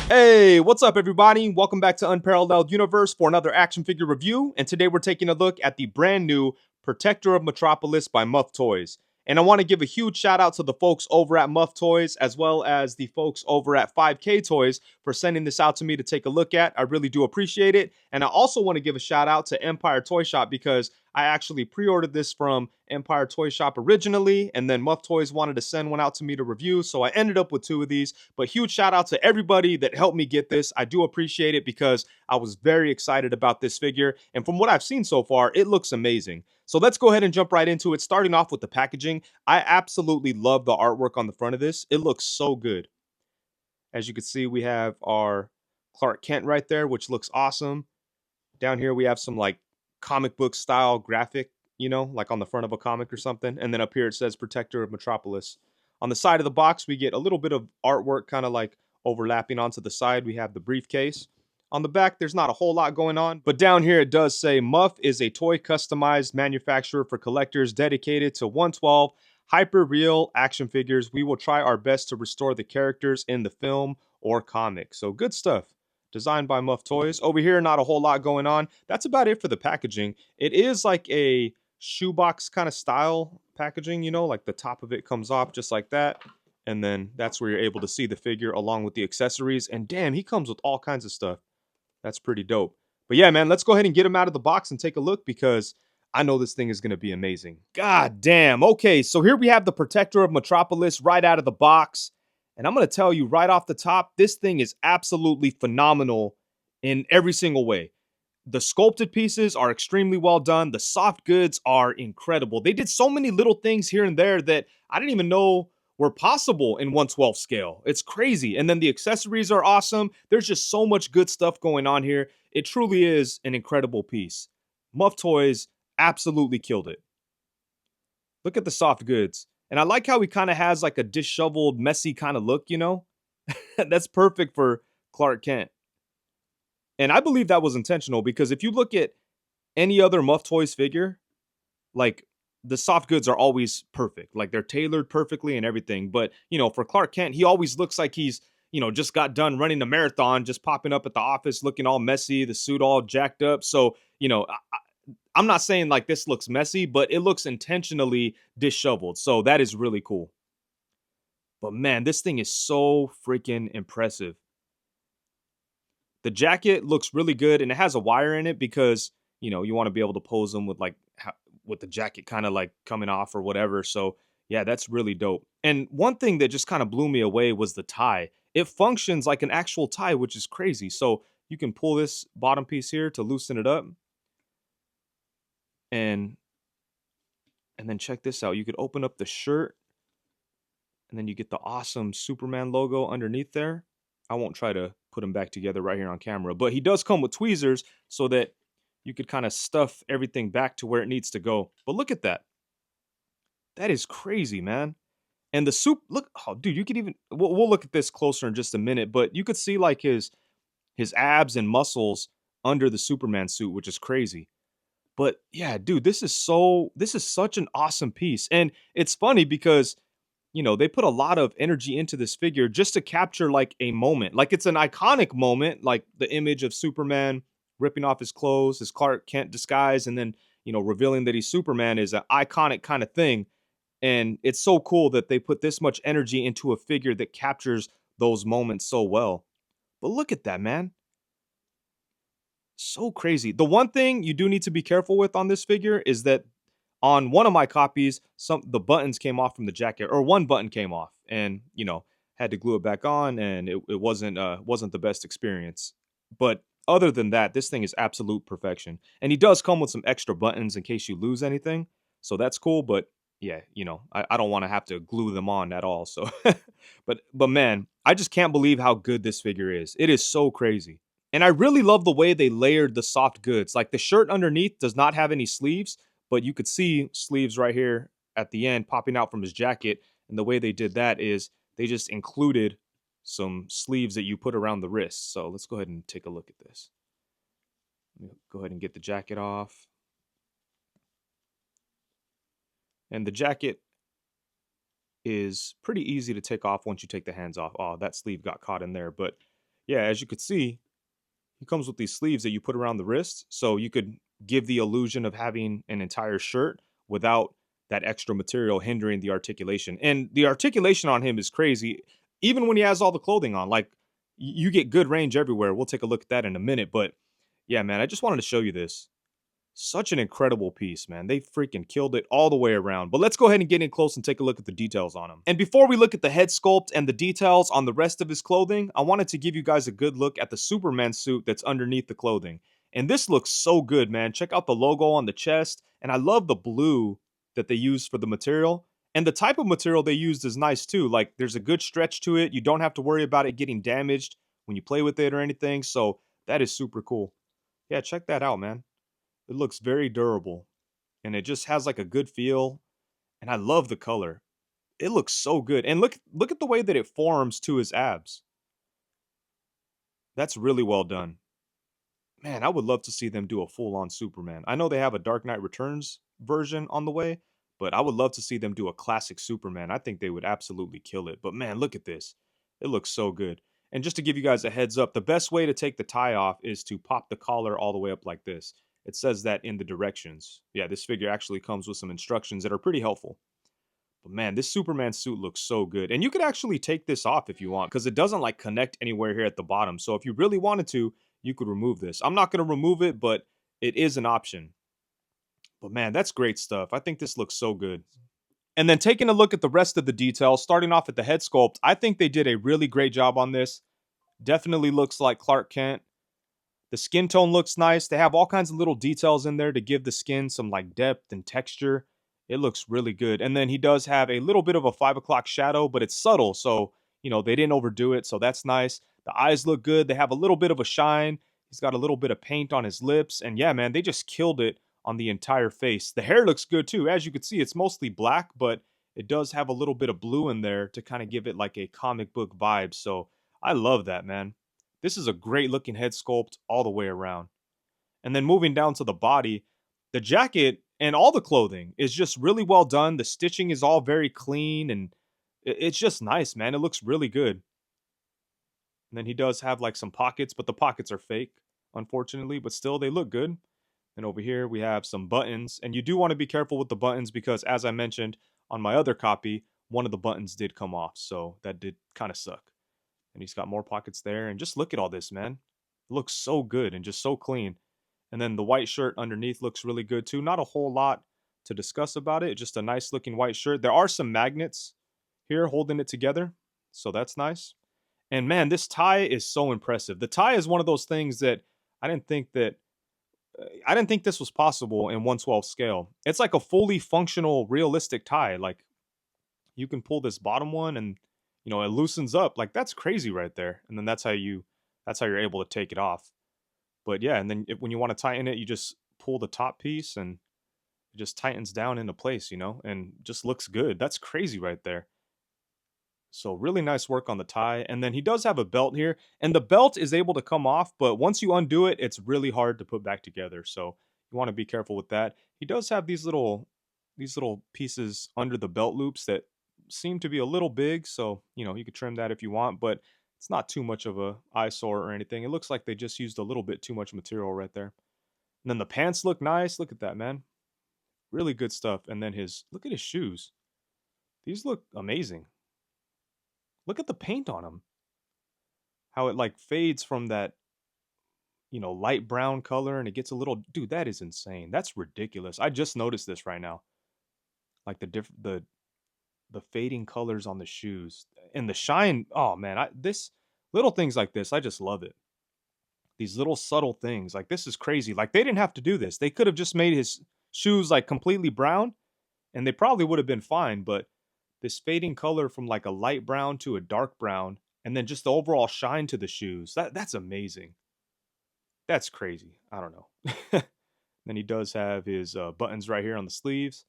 Hey, what's up, everybody? Welcome back to Unparalleled Universe for another action figure review. And today we're taking a look at the brand new Protector of Metropolis by Muff Toys. And I want to give a huge shout out to the folks over at Muff Toys, as well as the folks over at 5K Toys for sending this out to me to take a look at. I really do appreciate it. And I also want to give a shout out to Empire Toy Shop because I actually pre-ordered this from Empire Toy Shop originally, and then Muff Toys wanted to send one out to me to review, so I ended up with two of these. But huge shout out to everybody that helped me get this. I do appreciate it because I was very excited about this figure, and from what I've seen so far, it looks amazing. So let's go ahead and jump right into it, starting off with the packaging. I absolutely love the artwork on the front of this. It looks so good. As you can see, we have our Clark Kent right there, which looks awesome. Down here, we have some like comic book style graphic, like on the front of a comic or something. And then up here, it says Protector of Metropolis. On the side of the box, we get a little bit of artwork kind of like overlapping onto the side. We have the briefcase. On the back, there's not a whole lot going on. But down here, it does say Muff is a toy customized manufacturer for collectors dedicated to 112 hyper real action figures. We will try our best to restore the characters in the film or comic. So good stuff. Designed by Muff Toys. Over here, not a whole lot going on. That's about it for the packaging. It is like a shoebox kind of style packaging, like the top of it comes off just like that. And then that's where you're able to see the figure along with the accessories. And damn, he comes with all kinds of stuff. That's pretty dope. But yeah, man, let's go ahead and get him out of the box and take a look because I know this thing is going to be amazing. God damn. Okay, so here we have the Protector of Metropolis right out of the box. And I'm going to tell you right off the top, this thing is absolutely phenomenal in every single way. The sculpted pieces are extremely well done. The soft goods are incredible. They did so many little things here and there that I didn't even know were possible in 1/12 scale. It's crazy. And then the accessories are awesome. There's just so much good stuff going on here. It truly is an incredible piece. Muff Toys absolutely killed it. Look at the soft goods. And I like how he kind of has like a disheveled, messy kind of look, That's perfect for Clark Kent. And I believe that was intentional because if you look at any other Muff Toys figure, like the soft goods are always perfect. Like they're tailored perfectly and everything. But, for Clark Kent, he always looks like he's, just got done running a marathon, just popping up at the office looking all messy, the suit all jacked up. So, I'm not saying like this looks messy, but it looks intentionally disheveled. So that is really cool. But man, this thing is so freaking impressive. The jacket looks really good and it has a wire in it because, you want to be able to pose them with like with the jacket kind of like coming off or whatever. So yeah, that's really dope. And one thing that just kind of blew me away was the tie. It functions like an actual tie, which is crazy. So you can pull this bottom piece here to loosen it up. And then check this out. You could open up the shirt and then you get the awesome Superman logo underneath there. I won't try to put them back together right here on camera, but he does come with tweezers so that you could kind of stuff everything back to where it needs to go. But look at that. That is crazy, man. And the soup, look, oh, dude, you could even, we'll look at this closer in just a minute, but you could see like his abs and muscles under the Superman suit, which is crazy. But yeah, dude, this is such an awesome piece. And it's funny because, they put a lot of energy into this figure just to capture like a moment. Like it's an iconic moment, like the image of Superman ripping off his clothes, his Clark Kent disguise, and then, revealing that he's Superman is an iconic kind of thing. And it's so cool that they put this much energy into a figure that captures those moments so well. But look at that, man. So crazy. The one thing you do need to be careful with on this figure is that on one of my copies, the buttons came off from the jacket, or one button came off, and had to glue it back on, and it wasn't the best experience. But other than that, this thing is absolute perfection. And he does come with some extra buttons in case you lose anything, so that's cool. But yeah, I don't want to have to glue them on at all. So, but man, I just can't believe how good this figure is. It is so crazy. And I really love the way they layered the soft goods. Like the shirt underneath does not have any sleeves, but you could see sleeves right here at the end popping out from his jacket. And the way they did that is they just included some sleeves that you put around the wrists. So let's go ahead and take a look at this. Let me go ahead and get the jacket off. And the jacket is pretty easy to take off once you take the hands off. Oh, that sleeve got caught in there. But yeah, as you could see, he comes with these sleeves that you put around the wrist, so you could give the illusion of having an entire shirt without that extra material hindering the articulation. And the articulation on him is crazy, even when he has all the clothing on. Like, you get good range everywhere. We'll take a look at that in a minute. But yeah, man, I just wanted to show you this. Such an incredible piece, man. They freaking killed it all the way around. But let's go ahead and get in close and take a look at the details on him. And before we look at the head sculpt and the details on the rest of his clothing, I wanted to give you guys a good look at the Superman suit that's underneath the clothing. And this looks so good, man. Check out the logo on the chest. And I love the blue that they used for the material. And the type of material they used is nice too. Like, there's a good stretch to it. You don't have to worry about it getting damaged when you play with it or anything. So that is super cool. Yeah, check that out, man. It looks very durable and it just has like a good feel. And I love the color. It looks so good. And look at the way that it forms to his abs. That's really well done. Man, I would love to see them do a full-on Superman. I know they have a Dark Knight Returns version on the way, but I would love to see them do a classic Superman. I think they would absolutely kill it. But man, look at this. It looks so good. And just to give you guys a heads up, the best way to take the tie off is to pop the collar all the way up like this. It says that in the directions. Yeah, this figure actually comes with some instructions that are pretty helpful. But man, this Superman suit looks so good. And you could actually take this off if you want, because it doesn't like connect anywhere here at the bottom. So if you really wanted to, you could remove this. I'm not going to remove it, but it is an option. But man, that's great stuff. I think this looks so good. And then taking a look at the rest of the details, starting off at the head sculpt, I think they did a really great job on this. Definitely looks like Clark Kent. The skin tone looks nice. They have all kinds of little details in there to give the skin some like depth and texture. It looks really good. And then he does have a little bit of a 5 o'clock shadow, but it's subtle. So, you know, they didn't overdo it. So that's nice. The eyes look good. They have a little bit of a shine. He's got a little bit of paint on his lips. And yeah, man, they just killed it on the entire face. The hair looks good too. As you can see, it's mostly black, but it does have a little bit of blue in there to kind of give it like a comic book vibe. So I love that, man. This is a great looking head sculpt all the way around. And then moving down to the body, the jacket and all the clothing is just really well done. The stitching is all very clean and it's just nice, man. It looks really good. And then he does have like some pockets, but the pockets are fake, unfortunately, but still they look good. And over here we have some buttons, and you do want to be careful with the buttons because, as I mentioned on my other copy, one of the buttons did come off, so that did kind of suck. And he's got more pockets there, and just look at all this, man. It looks so good and just so clean. And then the white shirt underneath looks really good too. Not a whole lot to discuss about it, just a nice looking white shirt. There are some magnets here holding it together, so that's nice. And man, this tie is so impressive. The tie is one of those things that I didn't think that I didn't think this was possible in 1/12 scale. It's like a fully functional, realistic tie. Like, you can pull this bottom one and, you know, it loosens up. Like, that's crazy right there. And then that's how you're able to take it off. But yeah, and then when you want to tighten it, you just pull the top piece and it just tightens down into place, you know, and just looks good. That's crazy right there. So really nice work on the tie. And then he does have a belt here, and the belt is able to come off, but once you undo it, it's really hard to put back together. So you want to be careful with that. He does have these little pieces under the belt loops that seem to be a little big. So, you know, you could trim that if you want, but it's not too much of a eyesore or anything. It looks like they just used a little bit too much material right there. And then the pants look nice. Look at that, man. Really good stuff. And then look at his shoes. These look amazing. Look at the paint on them. How it like fades from that, you know, light brown color and it gets a little, dude, that is insane. That's ridiculous. I just noticed this right now. Like the fading colors on the shoes and the shine. Oh man, this little things like this, I just love it. These little subtle things. Like, this is crazy. Like, they didn't have to do this. They could have just made his shoes like completely brown and they probably would have been fine, but this fading color from like a light brown to a dark brown, and then just the overall shine to the shoes. That's amazing. That's crazy. I don't know. Then he does have his buttons right here on the sleeves.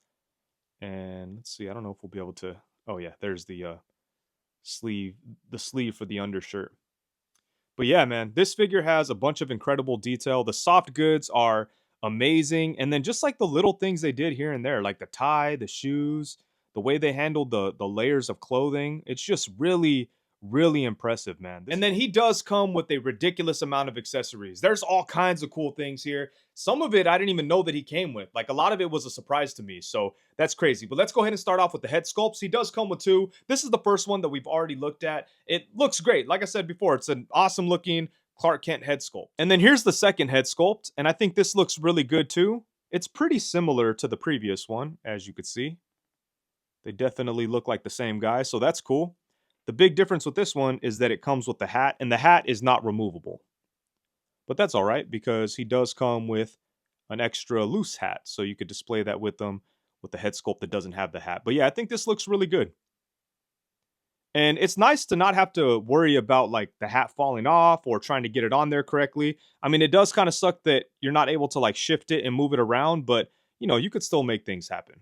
And let's see, I don't know if we'll be able to. Oh yeah, there's the sleeve for the undershirt. But yeah, man, this figure has a bunch of incredible detail. The soft goods are amazing, and then just like the little things they did here and there, like the tie, the shoes, the way they handled the layers of clothing, it's just really, Really impressive, man. And then he does come with a ridiculous amount of accessories. There's all kinds of cool things here. Some of it I didn't even know that he came with. Like, a lot of it was a surprise to me. So that's crazy. But let's go ahead and start off with the head sculpts. He does come with two. This is the first one that we've already looked at. It looks great. Like I said before, it's an awesome looking Clark Kent head sculpt. And then here's the second head sculpt. And I think this looks really good too. It's pretty similar to the previous one, as you could see. They definitely look like the same guy. So that's cool. The big difference with this one is that it comes with the hat, and the hat is not removable. But that's all right, because he does come with an extra loose hat, so you could display that with them with the head sculpt that doesn't have the hat. But yeah, I think this looks really good. And it's nice to not have to worry about like the hat falling off or trying to get it on there correctly. I mean, it does kind of suck that you're not able to like shift it and move it around, but you know, you could still make things happen.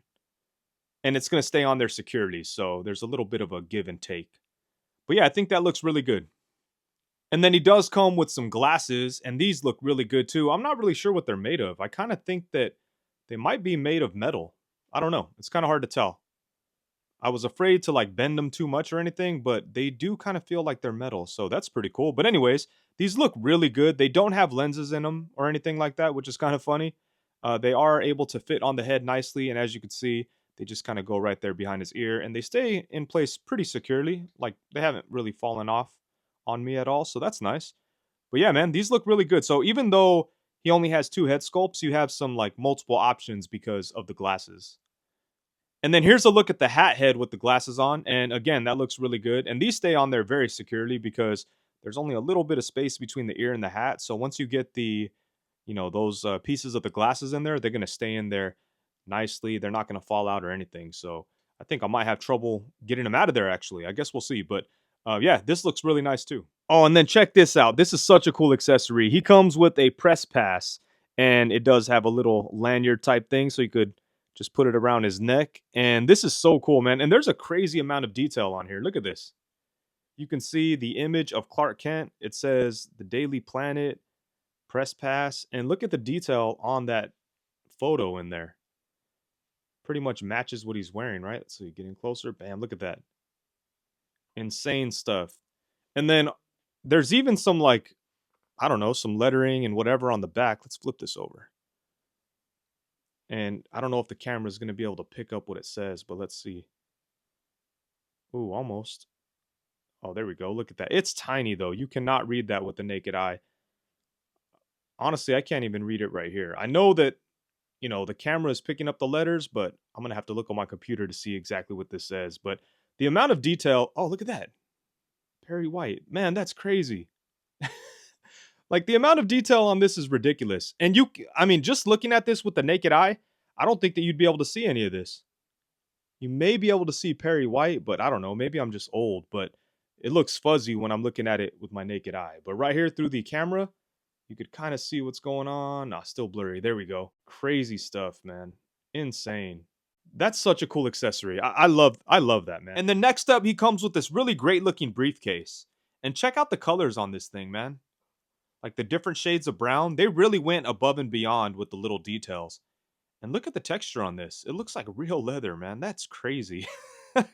And it's going to stay on there securely, so there's a little bit of a give and take. But yeah, I think that looks really good. And then he does come with some glasses, and these look really good too. I'm not really sure what they're made of. I kind of think that they might be made of metal. I don't know. It's kind of hard to tell. I was afraid to like bend them too much or anything, but they do kind of feel like they're metal, so that's pretty cool. But anyways, these look really good. They don't have lenses in them or anything like that, which is kind of funny. They are able to fit on the head nicely, and as you can see, they just kind of go right there behind his ear, and they stay in place pretty securely. Like, they haven't really fallen off on me at all, so that's nice. But yeah, man, these look really good. So even though he only has two head sculpts, you have some like multiple options because of the glasses. And then here's a look at the hat head with the glasses on, and again, that looks really good. And these stay on there very securely because there's only a little bit of space between the ear and the hat. So once you get the, you know, those pieces of the glasses in there, they're going to stay in there nicely. They're not going to fall out or anything. So I think I might have trouble getting them out of there, actually. I guess we'll see. But yeah, this looks really nice too. Oh, and then check this out. This is such a cool accessory. He comes with a press pass, and it does have a little lanyard type thing, so you could just put it around his neck. And this is so cool, man. And there's a crazy amount of detail on here. Look at this. You can see the image of Clark Kent. It says the Daily Planet, press pass, and look at the detail on that photo in there. Pretty much matches what he's wearing, right? So you're getting closer. Bam, look at that. Insane stuff. And then there's even some like, I don't know, some lettering and whatever on the back. Let's flip this over. And I don't know if the camera is going to be able to pick up what it says, but let's see. Ooh, almost. Oh, there we go. Look at that. It's tiny though. You cannot read that with the naked eye. Honestly, I can't even read it right here. I know that, you know, the camera is picking up the letters, but I'm going to have to look on my computer to see exactly what this says. But the amount of detail, oh, look at that. Perry White. Man, that's crazy. Like, the amount of detail on this is ridiculous. And I mean, just looking at this with the naked eye, I don't think that you'd be able to see any of this. You may be able to see Perry White, but I don't know. Maybe I'm just old, but it looks fuzzy when I'm looking at it with my naked eye. But right here through the camera, you could kind of see what's going on. Nah, still blurry. There we go. Crazy stuff, man. Insane. That's such a cool accessory. I love that, man. And then next up, he comes with this really great looking briefcase. And check out the colors on this thing, man. Like the different shades of brown. They really went above and beyond with the little details. And look at the texture on this. It looks like real leather, man. That's crazy. Like,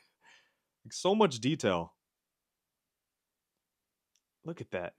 so much detail. Look at that.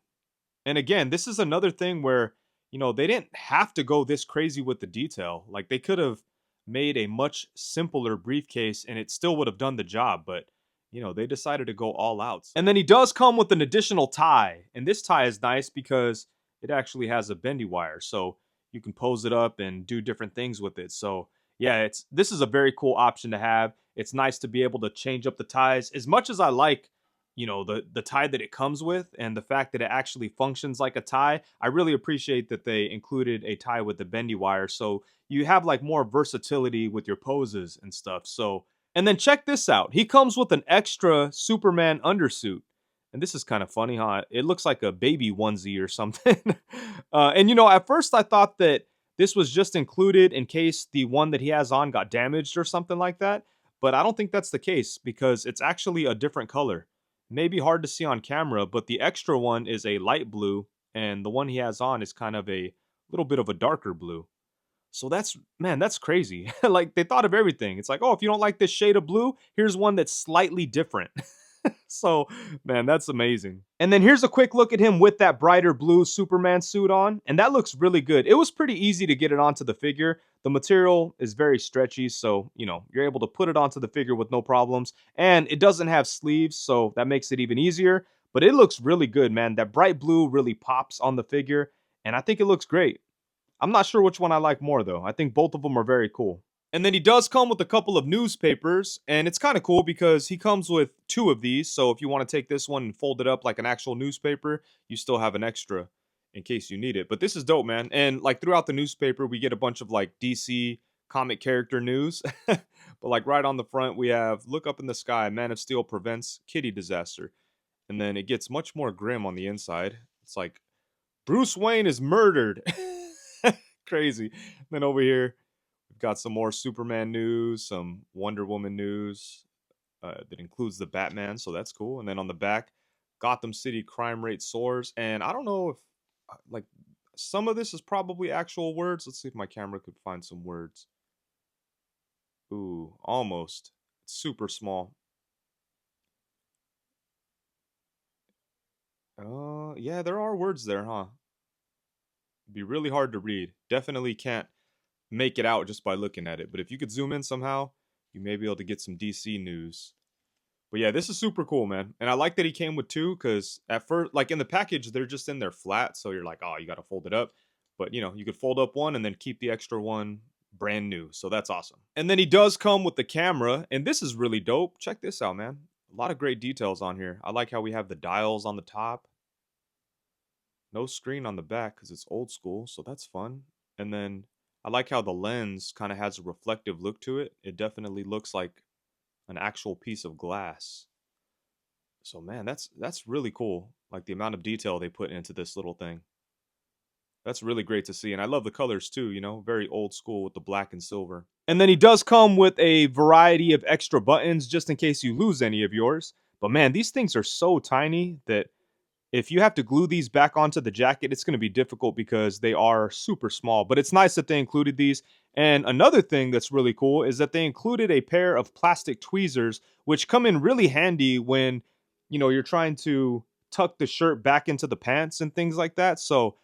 And again, this is another thing where, you know, they didn't have to go this crazy with the detail. Like, they could have made a much simpler briefcase and it still would have done the job, but you know, they decided to go all out. And then he does come with an additional tie, and this tie is nice because it actually has a bendy wire, so you can pose it up and do different things with it. So yeah, this is a very cool option to have. It's nice to be able to change up the ties. As much as I like, you know, the tie that it comes with and the fact that it actually functions like a tie, I really appreciate that they included a tie with the bendy wire, so you have like more versatility with your poses and stuff. So, and then check this out. He comes with an extra Superman undersuit. And this is kind of funny, huh? It looks like a baby onesie or something. And you know, at first I thought that this was just included in case the one that he has on got damaged or something like that. But I don't think that's the case because it's actually a different color. Maybe hard to see on camera, but the extra one is a light blue and the one he has on is kind of a little bit of a darker blue. So that's, man, that's crazy. Like, they thought of everything. It's like, oh, if you don't like this shade of blue, here's one that's slightly different. So, man, that's amazing. And then here's a quick look at him with that brighter blue Superman suit on, and that looks really good. It was pretty easy to get it onto the figure. The material is very stretchy, so, you're able to put it onto the figure with no problems. And it doesn't have sleeves, so that makes it even easier. But it looks really good, man. That bright blue really pops on the figure, and I think it looks great. I'm not sure which one I like more, though. I think both of them are very cool. And then he does come with a couple of newspapers, and it's kind of cool because he comes with two of these. So if you want to take this one and fold it up like an actual newspaper, you still have an extra in case you need it. But this is dope, man. And like throughout the newspaper, we get a bunch of like DC comic character news. But like right on the front, we have "Look up in the sky, Man of Steel prevents kitty disaster." And then it gets much more grim on the inside. It's like, "Bruce Wayne is murdered." Crazy. Then over here, we've got some more Superman news, some Wonder Woman news that includes the Batman, so that's cool. And then on the back, Gotham City crime rate soars. And I don't know if, like, some of this is probably actual words. Let's see if my camera could find some words. Ooh, almost. It's super small. Yeah, there are words there, huh? It'd be really hard to read. Definitely can't make it out just by looking at it. But if you could zoom in somehow, you may be able to get some DC news. But yeah, this is super cool, man. And I like that he came with two because at first, like in the package, they're just in there flat. So you're like, oh, you got to fold it up. But you could fold up one and then keep the extra one brand new. So that's awesome. And then he does come with the camera. And this is really dope. Check this out, man. A lot of great details on here. I like how we have the dials on the top. No screen on the back because it's old school. So that's fun. And then I like how the lens kind of has a reflective look to it. It definitely looks like an actual piece of glass. So man, that's really cool. Like the amount of detail they put into this little thing. That's really great to see. And I love the colors too, very old school with the black and silver. And then he does come with a variety of extra buttons just in case you lose any of yours. But man, these things are so tiny that if you have to glue these back onto the jacket, it's going to be difficult because they are super small. But it's nice that they included these. And another thing that's really cool is that they included a pair of plastic tweezers, which come in really handy when, you're trying to tuck the shirt back into the pants and things like that. So,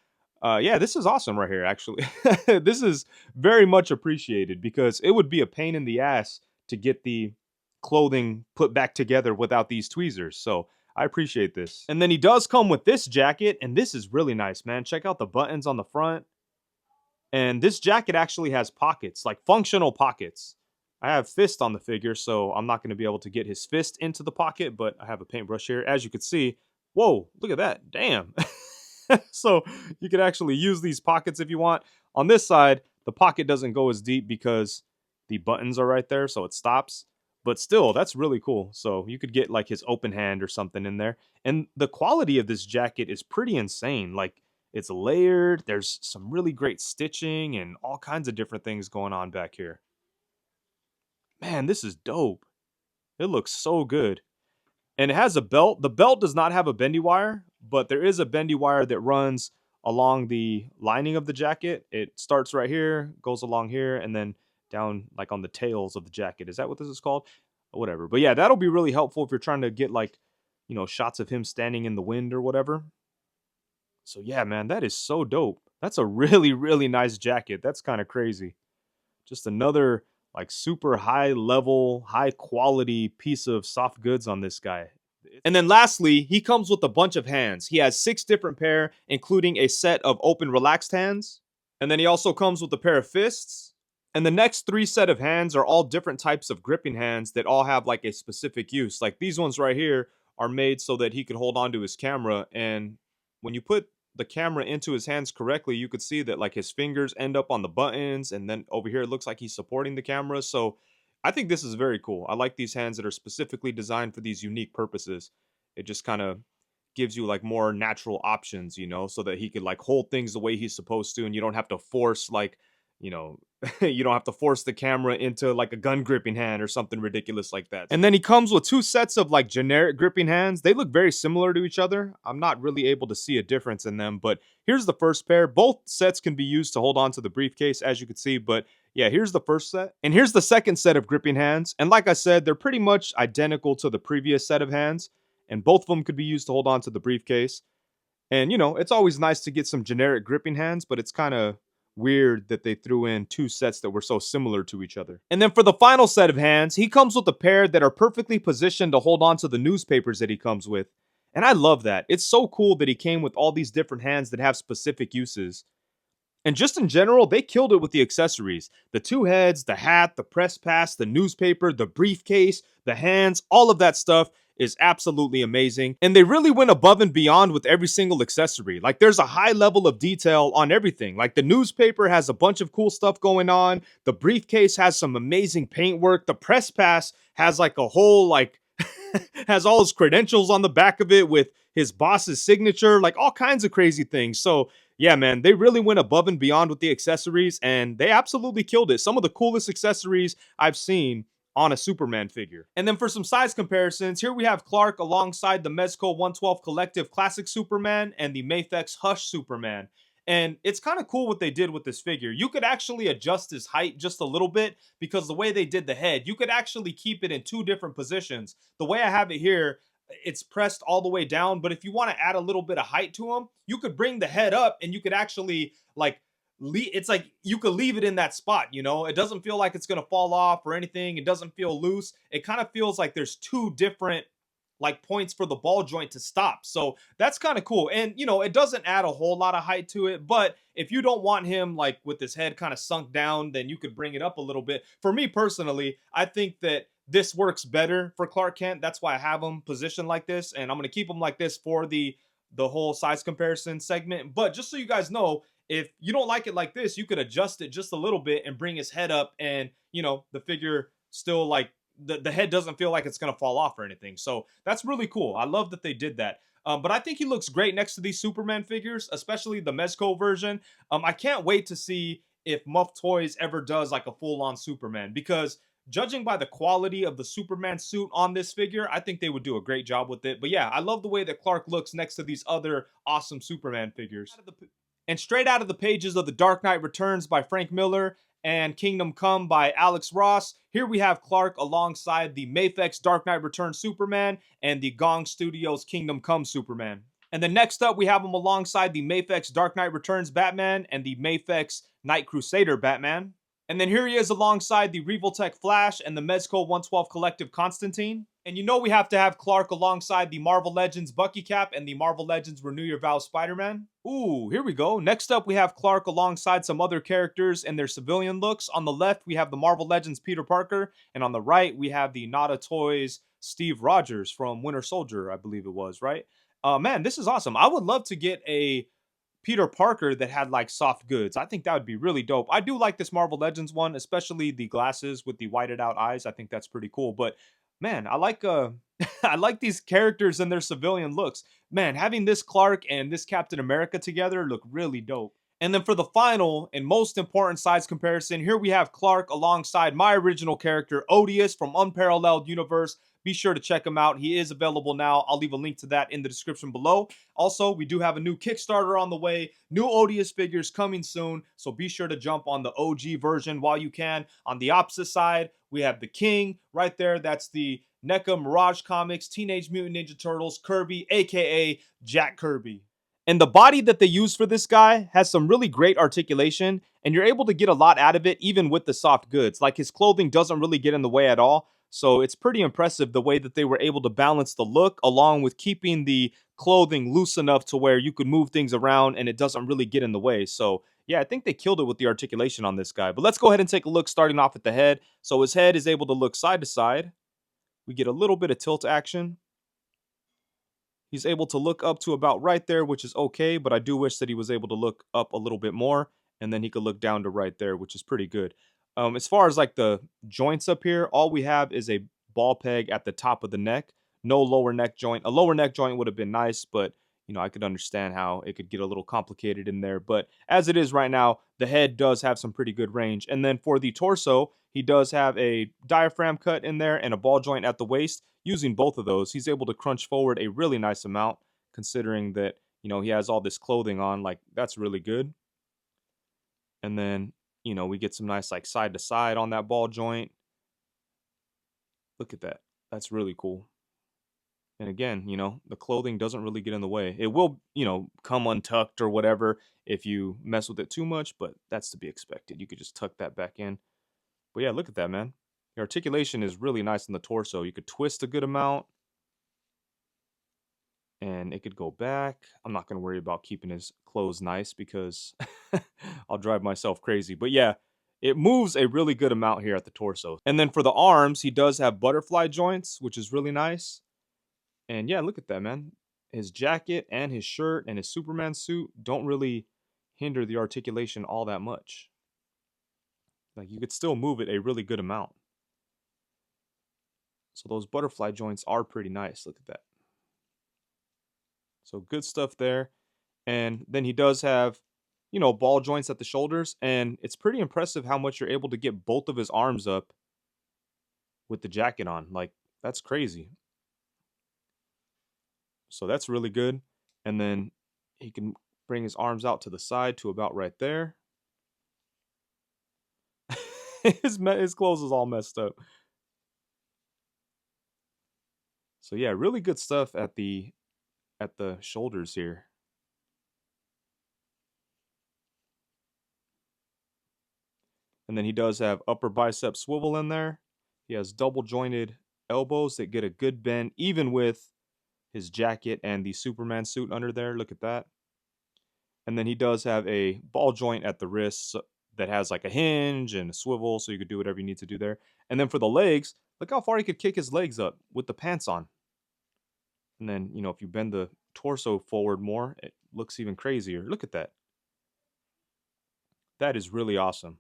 yeah, this is awesome right here, actually. This is very much appreciated because it would be a pain in the ass to get the clothing put back together without these tweezers. So, I appreciate this. And then he does come with this jacket, and this is really nice, man. Check out the buttons on the front. And this jacket actually has pockets, like functional pockets. I have fist on the figure, so I'm not going to be able to get his fist into the pocket, but I have a paintbrush here. As you can see, whoa, look at that. Damn. So you can actually use these pockets if you want. On this side, the pocket doesn't go as deep because the buttons are right there, so it stops. But still, that's really cool. So you could get like his open hand or something in there. And the quality of this jacket is pretty insane. Like it's layered. There's some really great stitching and all kinds of different things going on back here. Man, this is dope. It looks so good. And it has a belt. The belt does not have a bendy wire, but there is a bendy wire that runs along the lining of the jacket. It starts right here, goes along here, and then down like on the tails of the jacket. Is that what this is called? Whatever. But yeah, that'll be really helpful if you're trying to get like, shots of him standing in the wind or whatever. So yeah, man, that is so dope. That's a really, really nice jacket. That's kind of crazy. Just another like super high level, high quality piece of soft goods on this guy. And then lastly, he comes with a bunch of hands. He has 6 different pair, including a set of open relaxed hands. And then he also comes with a pair of fists. And the next 3 set of hands are all different types of gripping hands that all have like a specific use. Like these ones right here are made so that he can hold on to his camera. And when you put the camera into his hands correctly, you could see that like his fingers end up on the buttons, and then over here it looks like he's supporting the camera. So I think this is very cool. I like these hands that are specifically designed for these unique purposes. It just kind of gives you like more natural options, so that he could like hold things the way he's supposed to, and you don't have to force like you know, you don't have to force the camera into like a gun gripping hand or something ridiculous like that. And then he comes with 2 sets of like generic gripping hands. They look very similar to each other. I'm not really able to see a difference in them, but here's the first pair. Both sets can be used to hold on to the briefcase, as you can see, but yeah, here's the first set. And here's the second set of gripping hands. And like I said, they're pretty much identical to the previous set of hands, and both of them could be used to hold on to the briefcase. And, you know, it's always nice to get some generic gripping hands, but it's kind of weird that they threw in 2 sets that were so similar to each other. And then for the final set of hands, he comes with a pair that are perfectly positioned to hold on to the newspapers that he comes with. And I love that. It's so cool that he came with all these different hands that have specific uses. And just in general, they killed it with the accessories. The 2 heads, the hat, the press pass, the newspaper, the briefcase, the hands, all of that stuff is absolutely amazing. And they really went above and beyond with every single accessory. Like, there's a high level of detail on everything. Like, the newspaper has a bunch of cool stuff going on. The briefcase has some amazing paintwork. The press pass has like a whole like has all his credentials on the back of it with his boss's signature, like all kinds of crazy things. So yeah, man, they really went above and beyond with the accessories, and they absolutely killed it. Some of the coolest accessories I've seen on a Superman figure. And then for some size comparisons, here we have Clark alongside the Mezco 112 Collective Classic Superman and the Mafex Hush Superman. And it's kind of cool what they did with this figure. You could actually adjust his height just a little bit because the way they did the head, you could actually keep it in 2 different positions. The way I have it here, it's pressed all the way down, but if you want to add a little bit of height to him, you could bring the head up and you could actually like it's like you could leave it in that spot, you know? It doesn't feel like it's going to fall off or anything. It doesn't feel loose. It kind of feels like there's 2 different like points for the ball joint to stop. So that's kind of cool. And you know, it doesn't add a whole lot of height to it, but if you don't want him like with his head kind of sunk down, then you could bring it up a little bit. For me personally, I think that this works better for Clark Kent. That's why I have him positioned like this, and I'm going to keep him like this for the whole size comparison segment. But just so you guys know, if you don't like it like this, you could adjust it just a little bit and bring his head up, and you know, the figure still like the head doesn't feel like it's going to fall off or anything. So that's really cool. I love that they did that. But I think he looks great next to these Superman figures, especially the Mezco version. I can't wait to see if Muff Toys ever does like a full-on Superman, because judging by the quality of the Superman suit on this figure, I think they would do a great job with it. But yeah, I love the way that Clark looks next to these other awesome Superman figures. And straight out of the pages of The Dark Knight Returns by Frank Miller and Kingdom Come by Alex Ross, here we have Clark alongside the Mafex Dark Knight Returns Superman and the Gong Studios Kingdom Come Superman. And then next up, we have him alongside the Mafex Dark Knight Returns Batman and the Mafex Night Crusader Batman. And then here he is alongside the Revoltech Flash and the Mezco 112 Collective Constantine. And you know we have to have Clark alongside the Marvel Legends Bucky Cap and the Marvel Legends Renew Your Vows Spider-Man. Ooh, here we go. Next up, we have Clark alongside some other characters in their civilian looks. On the left, we have the Marvel Legends Peter Parker. And on the right, we have the Nada Toys Steve Rogers from Winter Soldier, I believe it was, right? Man, this is awesome. I would love to get a Peter Parker that had like soft goods. I think that would be really dope. I do like this Marvel Legends one, especially the glasses with the whited out eyes. I think that's pretty cool. But man, I like I like these characters and their civilian looks. Man, having this Clark and this Captain America together look really dope. And then for the final and most important size comparison, here we have Clark alongside my original character, Odious from Unparalleled Universe. Be sure to check him out. He is available now. I'll leave a link to that in the description below. Also, we do have a new Kickstarter on the way. New Odious figures coming soon, so be sure to jump on the OG version while you can. On the opposite side, we have the King right there. That's the NECA Mirage Comics Teenage Mutant Ninja Turtles Kirby, aka Jack Kirby. And the body that they use for this guy has some really great articulation, and you're able to get a lot out of it even with the soft goods. Like, his clothing doesn't really get in the way at all. So it's pretty impressive the way that they were able to balance the look along with keeping the clothing loose enough to where you could move things around and it doesn't really get in the way. So yeah, I think they killed it with the articulation on this guy. But let's go ahead and take a look starting off at the head. So his head is able to look side to side. We get a little bit of tilt action. He's able to look up to about right there, which is okay, but I do wish that he was able to look up a little bit more, and then he could look down to right there, which is pretty good. As far as like the joints up here, all we have is a ball peg at the top of the neck. No lower neck joint. A lower neck joint would have been nice, but I could understand how it could get a little complicated in there. But as it is right now, the head does have some pretty good range. And then for the torso, he does have a diaphragm cut in there and a ball joint at the waist. Using both of those, he's able to crunch forward a really nice amount, considering that, he has all this clothing on. Like, that's really good. And then, we get some nice, like, side to side on that ball joint. Look at that. That's really cool. And again, the clothing doesn't really get in the way. It will, come untucked or whatever if you mess with it too much, but that's to be expected. You could just tuck that back in. But yeah, look at that, man. The articulation is really nice in the torso. You could twist a good amount and it could go back. I'm not going to worry about keeping his clothes nice because I'll drive myself crazy. But yeah, it moves a really good amount here at the torso. And then for the arms, he does have butterfly joints, which is really nice. And yeah, look at that, man. His jacket and his shirt and his Superman suit don't really hinder the articulation all that much. Like, you could still move it a really good amount. So those butterfly joints are pretty nice. Look at that. So good stuff there. And then he does have, ball joints at the shoulders. And it's pretty impressive how much you're able to get both of his arms up with the jacket on. Like, that's crazy. So that's really good. And then he can bring his arms out to the side to about right there. his clothes is all messed up. So yeah, really good stuff at the shoulders here. And then he does have upper bicep swivel in there. He has double jointed elbows that get a good bend, even with his jacket and the Superman suit under there. Look at that. And then he does have a ball joint at the wrist that has like a hinge and a swivel, so you could do whatever you need to do there. And then for the legs, look how far he could kick his legs up with the pants on. And then, if you bend the torso forward more, it looks even crazier. Look at that. That is really awesome.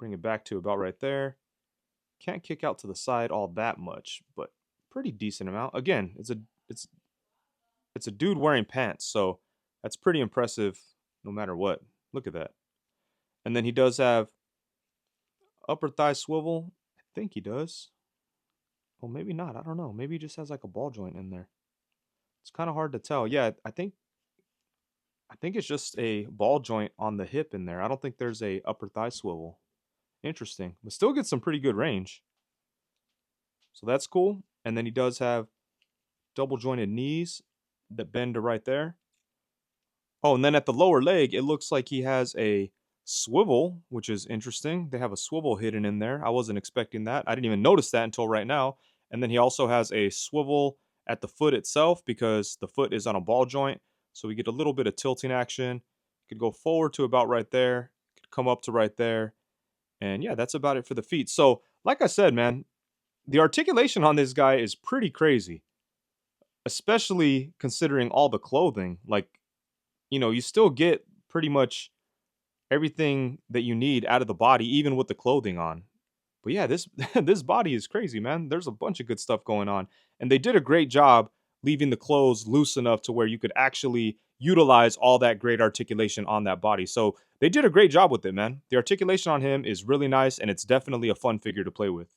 Bring it back to about right there. Can't kick out to the side all that much, but pretty decent amount. Again, it's a dude wearing pants, so that's pretty impressive no matter what. Look at that. And then he does have upper thigh swivel. I think he does. Well, maybe not. I don't know. Maybe he just has like a ball joint in there. It's kind of hard to tell. Yeah, I think it's just a ball joint on the hip in there. I don't think there's a upper thigh swivel. Interesting. But still gets some pretty good range. So that's cool. And then he does have double jointed knees that bend to right there. Oh, and then at the lower leg, it looks like he has a swivel, which is interesting. They have a swivel hidden in there. I wasn't expecting that. I didn't even notice that until right now. And then he also has a swivel at the foot itself because the foot is on a ball joint. So we get a little bit of tilting action. Could go forward to about right there. Could come up to right there. And yeah, that's about it for the feet. So like I said, man, the articulation on this guy is pretty crazy, especially considering all the clothing. Like, you still get pretty much everything that you need out of the body, even with the clothing on. But yeah, this this body is crazy, man. There's a bunch of good stuff going on. And they did a great job leaving the clothes loose enough to where you could actually utilize all that great articulation on that body. So they did a great job with it, man. The articulation on him is really nice, and it's definitely a fun figure to play with.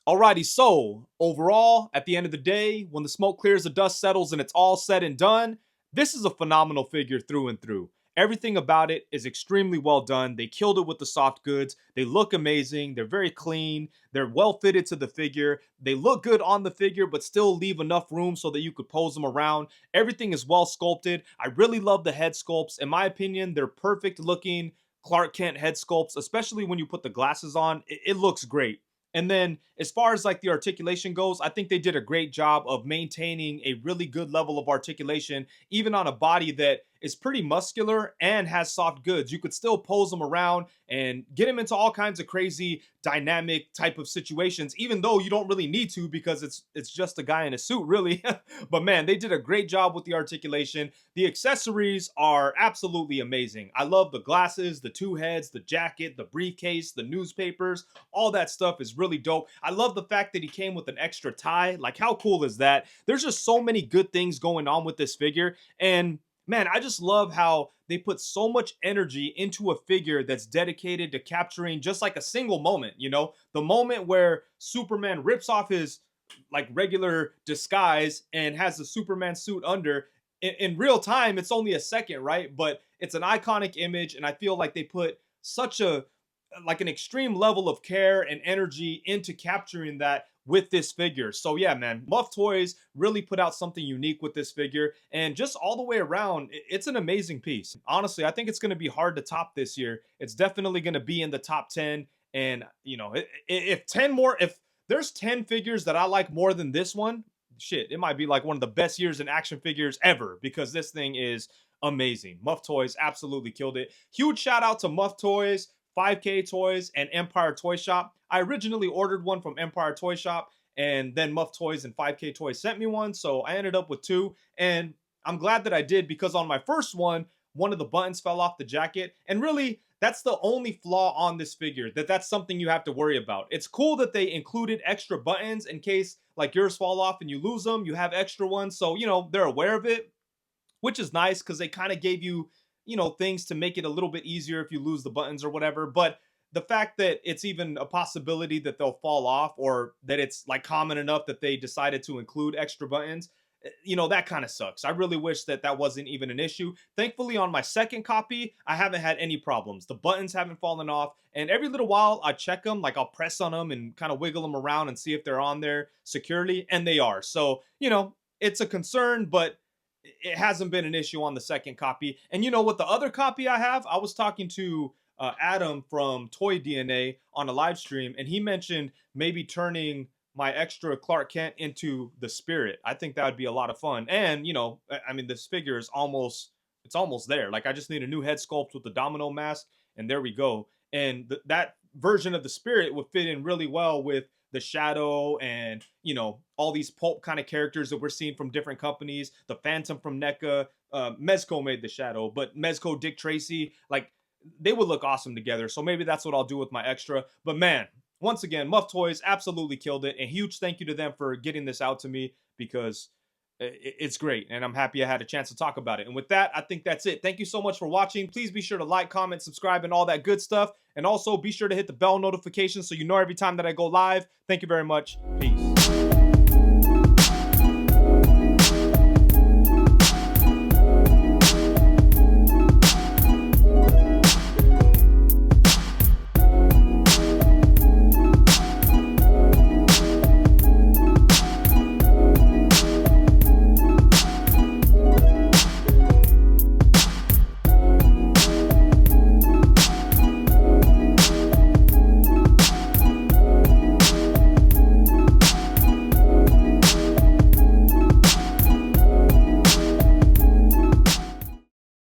Alrighty, so overall, at the end of the day, when the smoke clears, the dust settles, and it's all said and done, this is a phenomenal figure through and through. Everything about it is extremely well done. They killed it with the soft goods. They look amazing. They're very clean. They're well fitted to the figure. They look good on the figure, but still leave enough room so that you could pose them around. Everything is well sculpted. I really love the head sculpts. In my opinion, they're perfect looking Clark Kent head sculpts, especially when you put the glasses on. It looks great. And then as far as like the articulation goes, I think they did a great job of maintaining a really good level of articulation, even on a body that is pretty muscular and has soft goods. You could still pose him around and get him into all kinds of crazy dynamic type of situations, even though you don't really need to because it's just a guy in a suit, really. But man, they did a great job with the articulation. The accessories are absolutely amazing. I love the glasses, the two heads, the jacket, the briefcase, the newspapers. All that stuff is really dope. I love the fact that he came with an extra tie. Like, how cool is that? There's just so many good things going on with this figure. And man, I just love how they put so much energy into a figure that's dedicated to capturing just like a single moment, you know, the moment where Superman rips off his like regular disguise and has the Superman suit under. In real time, it's only a second, right? But it's an iconic image, and I feel like they put such a like an extreme level of care and energy into capturing that with this figure. So yeah, man, Muff Toys really put out something unique with this figure, and just all the way around, it's an amazing piece. Honestly, I think it's going to be hard to top this year. It's definitely going to be in the top 10, and you know, if there's 10 figures that I like more than this one, shit, it might be like one of the best years in action figures ever, because this thing is amazing. Muff Toys absolutely killed it. Huge shout out to Muff Toys, 5K Toys, and Empire Toy Shop. I originally ordered one from Empire Toy Shop, and then Muff Toys and 5K Toys sent me one, so I ended up with two, and I'm glad that I did, because on my first one of the buttons fell off the jacket, and really, that's the only flaw on this figure, that's something you have to worry about. It's cool that they included extra buttons in case like yours fall off and you lose them, you have extra ones, so you know, they're aware of it, which is nice because they kind of gave you, you know, things to make it a little bit easier if you lose the buttons or whatever. But the fact that it's even a possibility that they'll fall off, or that it's like common enough that they decided to include extra buttons, you know, that kind of sucks. I really wish that that wasn't even an issue. Thankfully, on my second copy, I haven't had any problems. The buttons haven't fallen off, and every little while I check them, like I'll press on them and kind of wiggle them around and see if they're on there securely, and they are. So, you know, it's a concern, but it hasn't been an issue on the second copy. And you know what, the other copy I have, I was talking to Adam from Toy DNA on a live stream, and he mentioned maybe turning my extra Clark Kent into the Spirit. I think that would be a lot of fun. And you know, I mean, this figure is almost there. Like, I just need a new head sculpt with the domino mask, and there we go. And that version of the Spirit would fit in really well with the Shadow, and you know, all these pulp kind of characters that we're seeing from different companies. The Phantom from NECA, Mezco made the Shadow, but Mezco, Dick Tracy, like, they would look awesome together. So maybe that's what I'll do with my extra. But man, once again, Muff Toys absolutely killed it. And huge thank you to them for getting this out to me, because it's great. And I'm happy I had a chance to talk about it. And with that, I think that's it. Thank you so much for watching. Please be sure to like, comment, subscribe, and all that good stuff. And also be sure to hit the bell notification so you know every time that I go live. Thank you very much. Peace.